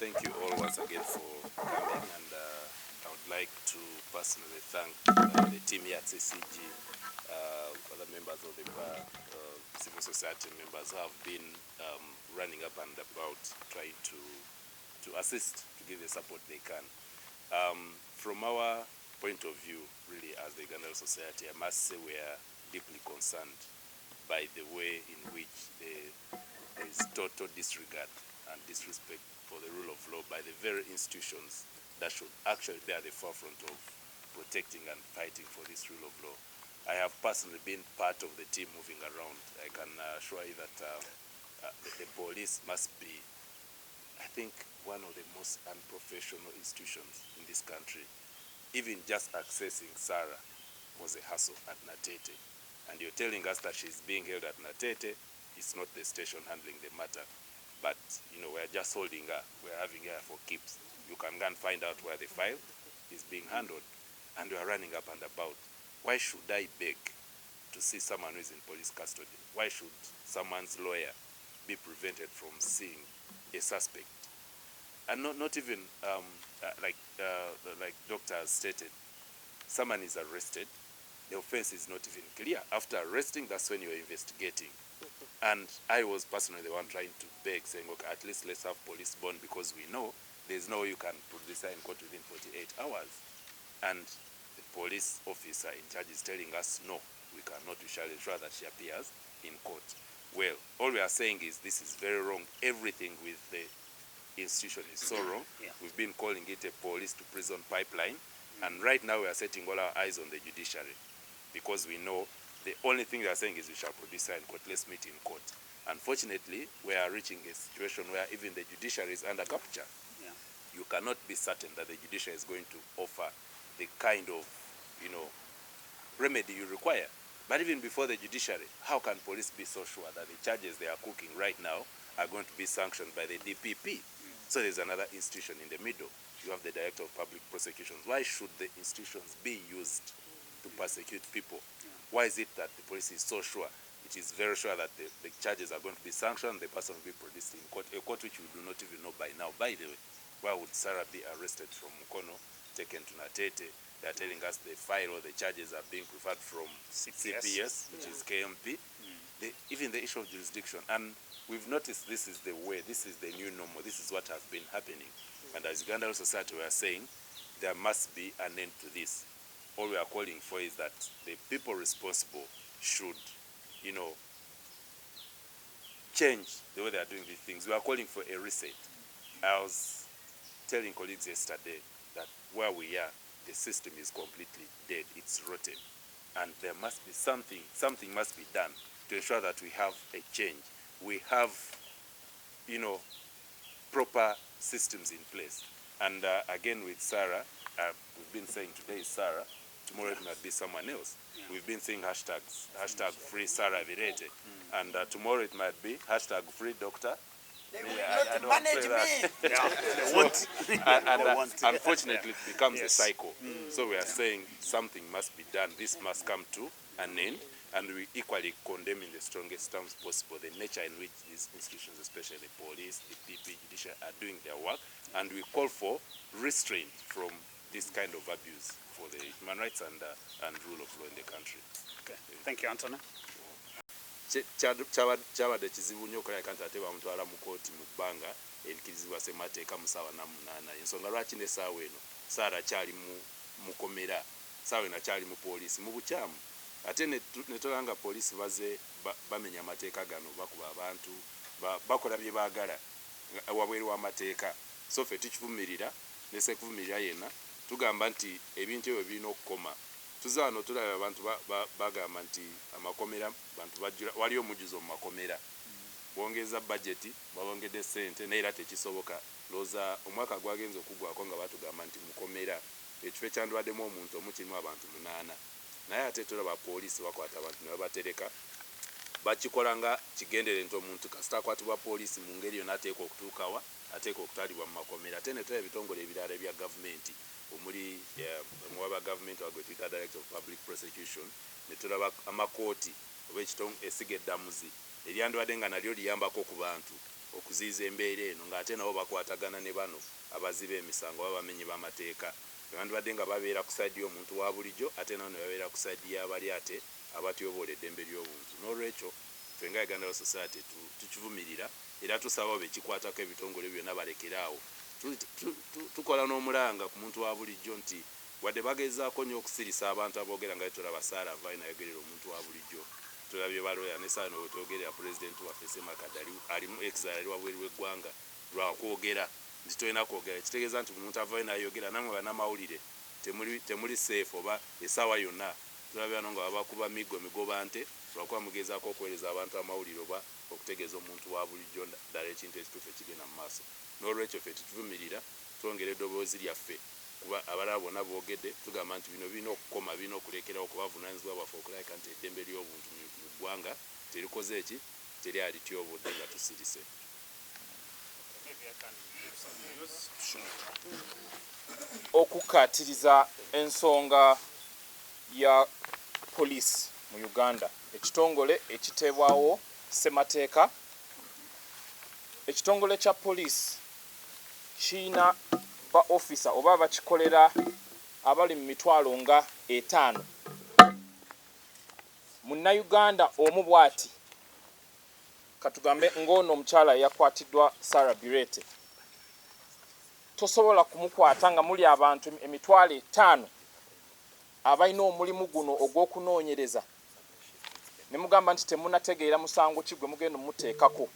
Thank you all once again for coming, and I would like to personally thank the team here at CCG, other members of the bar, civil society members who have been running up and about trying to assist, to give the support they can. From our point of view, really, as the Uganda Society, I must say we are deeply concerned by the way in which there is total disregard and disrespect for the rule of law by the very institutions that should actually be at the forefront of protecting and fighting for this rule of law. I have personally been part of the team moving around. I can assure you that the police must be, I think, one of the most unprofessional institutions in this country. Even just accessing Sarah was a hassle at Natete. And you're telling us that she's being held at Natete. It's not the station handling the matter. But, you know, we're just holding her. We're having her for keeps. You can go and find out where the file is being handled. And we are running up and about. Why should I beg to see someone who is in police custody? Why should someone's lawyer be prevented from seeing a suspect? And not even, like doctor has stated, someone is arrested, the offense is not even clear. After arresting, that's when you're investigating. And I was personally the one trying to beg, saying, okay, at least let's have police bond, because we know there's no way you can put this in court within 48 hours. And the police officer in charge is telling us, no, we cannot. We shall ensure that she appears in court. Well, all we are saying is this is very wrong. Everything with the institution is so wrong. Yeah. We've been calling it a police to prison pipeline. And right now we are setting all our eyes on the judiciary, because we know the only thing they are saying is we shall produce her in court, let's meet in court. Unfortunately, we are reaching a situation where even the judiciary is under capture. Yeah. You cannot be certain that the judiciary is going to offer the kind of, you know, remedy you require. But even before the judiciary, how can police be so sure that the charges they are cooking right now are going to be sanctioned by the DPP? So there's another institution in the middle. You have the Director of Public Prosecutions. Why should the institutions be used to persecute people? Why is it that the police is so sure? It is very sure that the charges are going to be sanctioned, the person will be produced in court, a court which we do not even know by now. By the way, why would Sarah be arrested from Mukono, taken to Natete? They are telling us the file or the charges are being preferred from CPS, which is KMP. Even the issue of jurisdiction. And we've noticed this is the way, this is the new normal, this is what has been happening. And as Uganda Society, we are saying there must be an end to this. All we are calling for is that the people responsible should, you know, change the way they are doing these things. We are calling for a reset. I was telling colleagues yesterday that where we are, the system is completely dead. It's rotten. And there must be something must be done to ensure that we have a change. We have, you know, proper systems in place. And again with Sarah, we've been saying today is Sarah, tomorrow it might be someone else. Yeah. We've been saying hashtags, hashtag free Sarah Virete, and tomorrow it might be hashtag free doctor. They will not manage me. And unfortunately it becomes a cycle. So we are saying something must be done. This must come to an end. And we equally condemn in the strongest terms possible the nature in which these institutions, especially the police, the PP, judiciary, are doing their work. And we call for restraint from this kind of abuse for the human rights and rule of law in the country. Okay. Thank you, Anthony. Kyabadde kizibu nnyo okulabika nti ate bamutwala mu kooti mu bbanga erikirizibwa ssemateeka mu ssaawa 8. Ensonga lwaki n'essaawa eno Sarah kyali mu mukomera, ssaawa eno akyali mu poliisi mu bukyamu. Ate ne tolanga poliisi baze bamenya amateeka gano, bakuba abantu, bakola bye baagala wabweru w'amateeka. So ffe tukivumirira ne sekuvumirira yenna, tugamba nti ebintu ebyo birina okukoma. Tuza wano tulaba abantu bagamba nti amakomera bantu bajjula, waliyo omujjuzo mu makomera. Bwongeza budgeti, babongedde ssente naye era tekisoboka. Looza omwaka gwagenze okugwako nga batugamba nti mukomera ekifo ekyandibaddemu omuntu omu kirimu abantu 8. Naye ate tulaba poliisi bakwata abantu ne babatereka. Bakikola nga kigendere nti omuntu kasita akwatibwa poliisi mu ngeri yonna ateekwa okutuukawa, ateekwa okutwalibwa mu makomera. Ate ne tulaba ebitongole ebirala ebya gavumenti, omuli omuwaba gavumenti wagwe tuyita Director of Public Prosecution, ne tulaba amakooti oba ekitongole essiga eddamuzi eryandibadde nga nalyo liyambako ku bantu okuziiza embeera eno ng'ate nabo bakwatagana ne bano abaziba emisango babamenyi b'amateeka bandibadde nga babeera ku saidi y'omuntu wa bulijjo ate nabo ne babeera ku saidi y'abali ate abatyoboola eddembe ly'obuntu. N'olwekyo ffe nga Uganda Society tukivumirira era tusaba bekikwatako ebitongole byonna balekeraawo. Tukola n'omulanga ku muntu wa bulijjo nti wadde bagezaako nnyo okusirisa abantu aboogera nga tulaba Sarah Vaina ayogerera omuntu wa bulijjo, tulabye baloya ne Sarah wetwogerera pulezidenti waffe Ssemakadde alimu exile ali wabweru w'eggwanga lwakwogera nti tolina kwogera. Ekitegeeza nti omuntu avayo n'ayogera namwe bannamawulire temuli safe oba essaawa yonna tulabye bano nga babakuba migoba nte lwakuba mugezaako okuweereza abantu amawulire oba okutegeeza omuntu wa bulijjo ddala ekintu ekituufu ekigenda mu maaso. N'olwekyo ffe tutuvumirira twongera eddoboozi lyaffe kuba abalala bonna boogedde tugamba nti bino birina okukoma, birina okulekerawo okubavunaanyizibwa bwaffe okulabika nti eddembe ly'obuntu mu ggwanga terikoze eki teri alityobodde nga tusirise. Okukaatiriza ensonga ya poliisi mu Uganda, ekitongole ekiteebwawo ssemateeka, ekitongole kya poliisi kiina ba officer oba bakikolera abali mu mitwalo nga 5. Munnayuganda omu bw'ati katugambe ng'ono omukyala yakwatiddwa Sarah Birete, tosobola kumukwata nga muli abantu emitwalo 5 abalina omulimu guno ogw'okunoonyereza ne mugamba nti temunategeera musango ki gwe mugenda mumuteekako.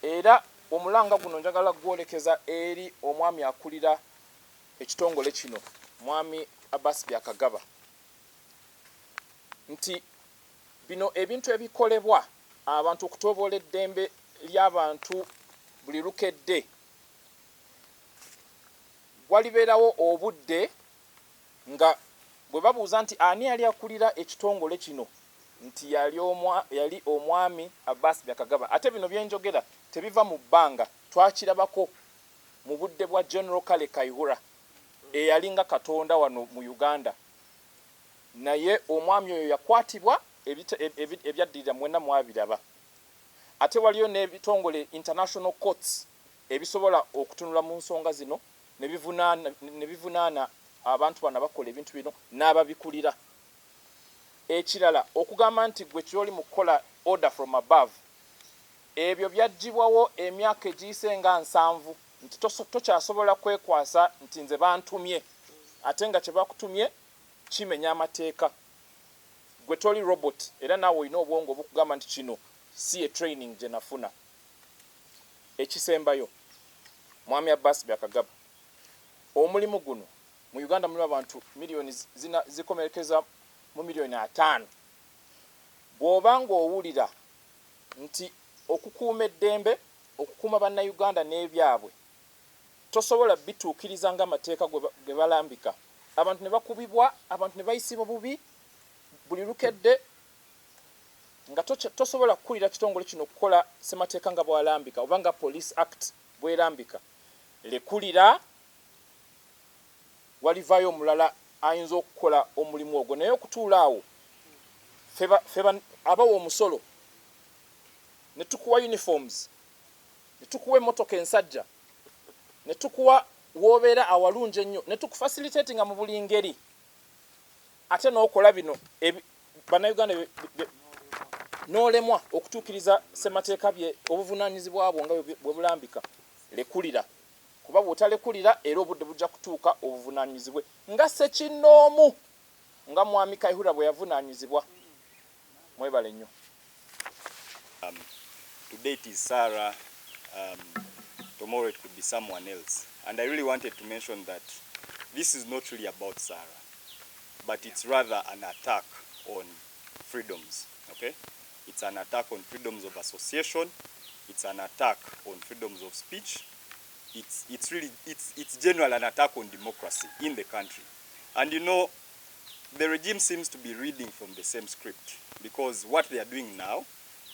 Era omulanga guno njagala gwolekeza eri omwami akulira ekitongole kino, mwami Abbas Byakagaba, nti bino ebintu ebikolebwa abantu okutoboola eddembe ly'abantu buli lukedde, walibeerawo obudde nga bwe babuuza nti ani yali akulira ekitongole kino nti yali omwami Abbas Byakagaba. Ate bino byenjogera tebiva mu bbanga, twakirabako mu budde bwa General Kale Kayihura eyalinga katonda wano mu Uganda, naye omwami oyo yakwatibwa ebyaddirira mwenna mwabiraba. Ate waliyo n'ebitongole international courts ebisobola okutunula mu nsonga zino ne bivunaana abantu bano bakola ebintu bino n'ababikulira. Ekirala okugamba nti gwe kyoli mu kukola order from above, ebyo byaggyibwawo emyaka egiyise nga 7 nti tokyasobola kwekwasa nti nze bantumye ate nga kye bakutumye kimenya amateeka. Gwe toli robot era naawe olina obwongo obukugamba nti kino si ye training gye nafuna. Ekisembayo, mwami Abbas Byakagaba, omulimu guno mu Uganda mulimu abantu miliyoni zikomerekeza mu miliyoni 5. Bw'oba ng'owulira nti okukuuma eddembe, okukuuma bannayuganda n'ebyabwe tosobola bituukiriza ng'amateeka ge balambika, abantu ne bakubibwa, abantu ne bayisibwa bubi buli lukedde, nga tosobola kukulira kitongole kino okukola ssemateeka nga bw'alambika oba nga Police Act bw'erambika. Lekulira, walivaayo omulala ayinza okukola omulimu ogwo. Naye okutuula awo abawa omusolo ne tukuwa uniforms, ne tukuwa emmotoka ensajja, ne tukuwa w'obeera awalungi ennyo, ne tukufacilitatinga mu buli ngeri, ate n'okola bino bannayuganda n'olemwa okutuukiriza ssemateeka bye obuvunaanyizibwa bwo nga bwe bulambika. Lekulira, kuba bw'otalekulira era obudde bujja kutuuka obuvunaanyizibwe nga ssekinnoomu nga mwami Kayihura bwe yavunaanyizibwa. Mwebale nnyo. Today it is Sarah, tomorrow it could be someone else. And I really wanted to mention that this is not really about Sarah, but it's rather an attack on freedoms, okay? It's an attack on freedoms of association, it's an attack on freedoms of speech, it's generally an attack on democracy in the country. And you know, the regime seems to be reading from the same script, because what they are doing now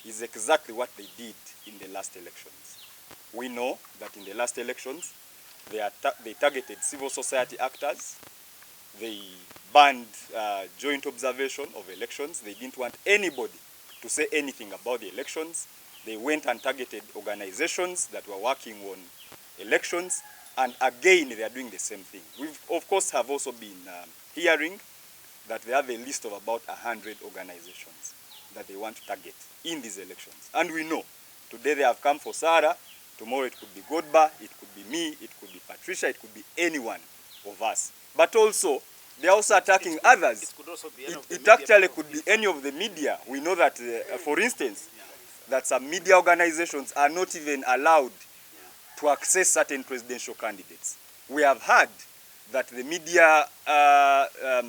is exactly what they did in the last elections. We know that in the last elections, they targeted civil society actors, they banned joint observation of elections, they didn't want anybody to say anything about the elections, They went and targeted organizations that were working on elections, and again they are doing the same thing. We of course have also been hearing that they have a list of about 100 organizations that they want to target in these elections. And we know, today they have come for Sarah, tomorrow it could be Godba, it could be me, it could be Patricia, it could be anyone of us. But also, they are also attacking others. It could also be It actually could be any of the media. We know that, for instance, that some media organizations are not even allowed to access certain presidential candidates. We have heard that the media, I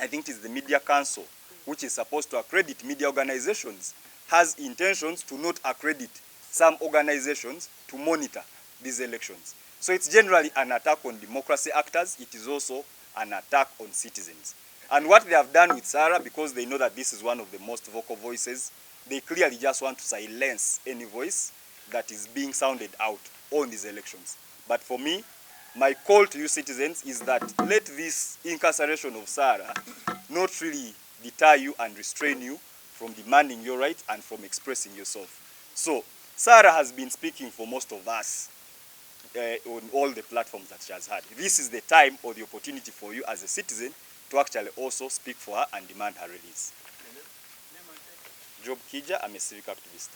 think it is the Media Council, which is supposed to accredit media organizations, has intentions to not accredit some organizations to monitor these elections. So it's generally an attack on democracy actors. It is also an attack on citizens. And what they have done with Sarah, because they know that this is one of the most vocal voices, they clearly just want to silence any voice that is being sounded out on these elections. But for me, my call to you citizens is that let this incarceration of Sarah not really deter you and restrain you from demanding your rights and from expressing yourself. So Sarah has been speaking for most of us on all the platforms that she has had. This is the time or the opportunity for you as a citizen to actually also speak for her and demand her release. Job Kija, I'm a civic activist.